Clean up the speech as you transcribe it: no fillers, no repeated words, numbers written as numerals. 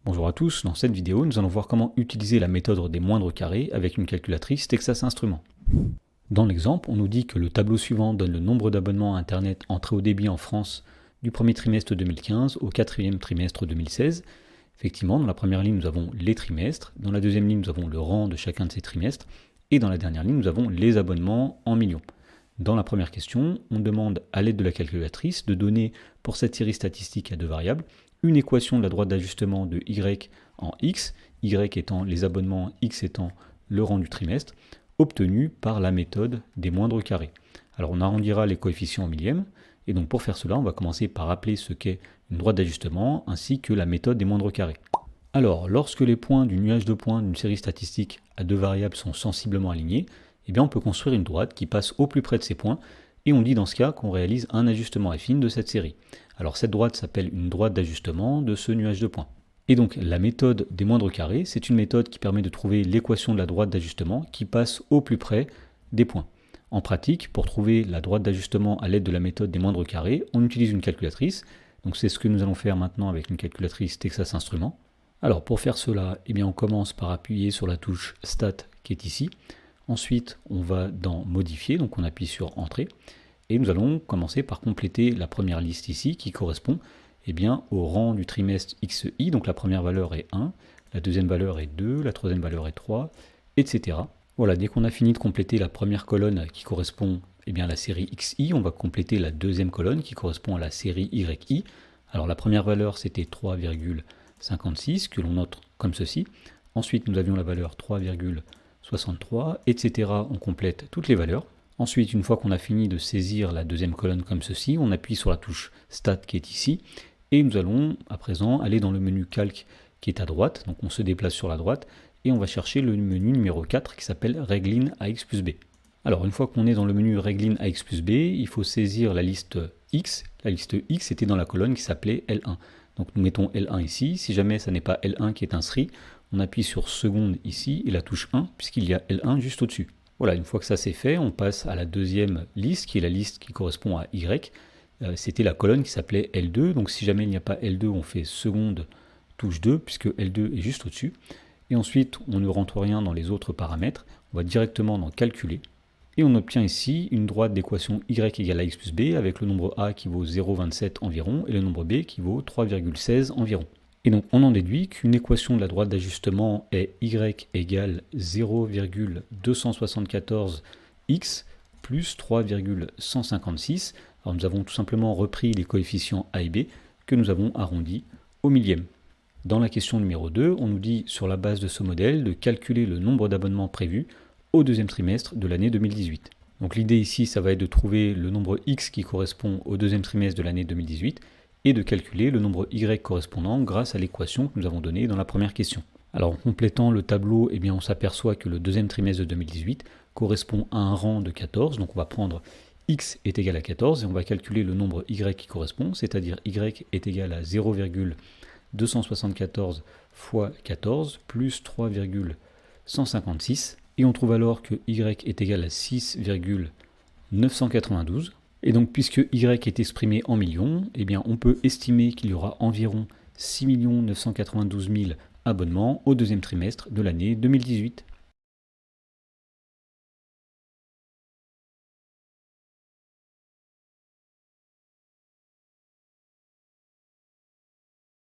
Bonjour à tous, dans cette vidéo, nous allons voir comment utiliser la méthode des moindres carrés avec une calculatrice Texas Instruments. Dans l'exemple, on nous dit que le tableau suivant donne le nombre d'abonnements à Internet en très haut débit en France du premier trimestre 2015 au quatrième trimestre 2016. Effectivement, dans la première ligne, nous avons les trimestres, dans la deuxième ligne, nous avons le rang de chacun de ces trimestres, et dans la dernière ligne, nous avons les abonnements en millions. Dans la première question, on demande à l'aide de la calculatrice de donner pour cette série statistique à deux variables une équation de la droite d'ajustement de y en x, y étant les abonnements, x étant le rang du trimestre, obtenue par la méthode des moindres carrés. Alors on arrondira les coefficients en millième, et donc pour faire cela, on va commencer par rappeler ce qu'est une droite d'ajustement ainsi que la méthode des moindres carrés. Alors, lorsque les points du nuage de points d'une série statistique à deux variables sont sensiblement alignés, eh bien on peut construire une droite qui passe au plus près de ces points, et on dit dans ce cas qu'on réalise un ajustement affine de cette série. Alors cette droite s'appelle une droite d'ajustement de ce nuage de points. Et donc la méthode des moindres carrés, c'est une méthode qui permet de trouver l'équation de la droite d'ajustement qui passe au plus près des points. En pratique, pour trouver la droite d'ajustement à l'aide de la méthode des moindres carrés, on utilise une calculatrice. Donc c'est ce que nous allons faire maintenant avec une calculatrice Texas Instruments. Alors pour faire cela, eh bien on commence par appuyer sur la touche Stat qui est ici. Ensuite, on va dans Modifier, donc on appuie sur Entrée. Et nous allons commencer par compléter la première liste ici qui correspond au rang du trimestre XI. Donc la première valeur est 1, la deuxième valeur est 2, la troisième valeur est 3, etc. Voilà, dès qu'on a fini de compléter la première colonne qui correspond à la série XI, on va compléter la deuxième colonne qui correspond à la série YI. Alors la première valeur c'était 3,56 que l'on note comme ceci. Ensuite nous avions la valeur 3,63, etc. On complète toutes les valeurs. Ensuite, une fois qu'on a fini de saisir la deuxième colonne comme ceci, on appuie sur la touche Stat qui est ici, et nous allons à présent aller dans le menu Calque qui est à droite, donc on se déplace sur la droite, et on va chercher le menu numéro 4 qui s'appelle Règle in AX plus B. Alors une fois qu'on est dans le menu Règle in AX plus B, il faut saisir la liste X. La liste X était dans la colonne qui s'appelait L1. Donc nous mettons L1 ici, si jamais ça n'est pas L1 qui est inscrit, on appuie sur seconde ici et la touche 1 puisqu'il y a L1 juste au-dessus. Voilà, une fois que ça c'est fait, on passe à la deuxième liste, qui est la liste qui correspond à Y. C'était la colonne qui s'appelait L2, donc si jamais il n'y a pas L2, on fait seconde touche 2, puisque L2 est juste au-dessus. Et ensuite, on ne rentre rien dans les autres paramètres, on va directement dans Calculer. Et on obtient ici une droite d'équation Y égale à X plus B, avec le nombre A qui vaut 0,27 environ, et le nombre B qui vaut 3,16 environ. Et donc on en déduit qu'une équation de la droite d'ajustement est y égale 0,274x plus 3,156. Alors nous avons tout simplement repris les coefficients a et b que nous avons arrondis au millième. Dans la question numéro 2, on nous dit sur la base de ce modèle de calculer le nombre d'abonnements prévus au deuxième trimestre de l'année 2018. Donc l'idée ici, ça va être de trouver le nombre x qui correspond au deuxième trimestre de l'année 2018 et de calculer le nombre y correspondant grâce à l'équation que nous avons donnée dans la première question. Alors en complétant le tableau, on s'aperçoit que le deuxième trimestre de 2018 correspond à un rang de 14, donc on va prendre x est égal à 14 et on va calculer le nombre y qui correspond, c'est-à-dire y est égal à 0,274 fois 14 plus 3,156 et on trouve alors que y est égal à 6,992. Et donc, puisque y est exprimé en millions, on peut estimer qu'il y aura environ 6 992 000 abonnements au deuxième trimestre de l'année 2018.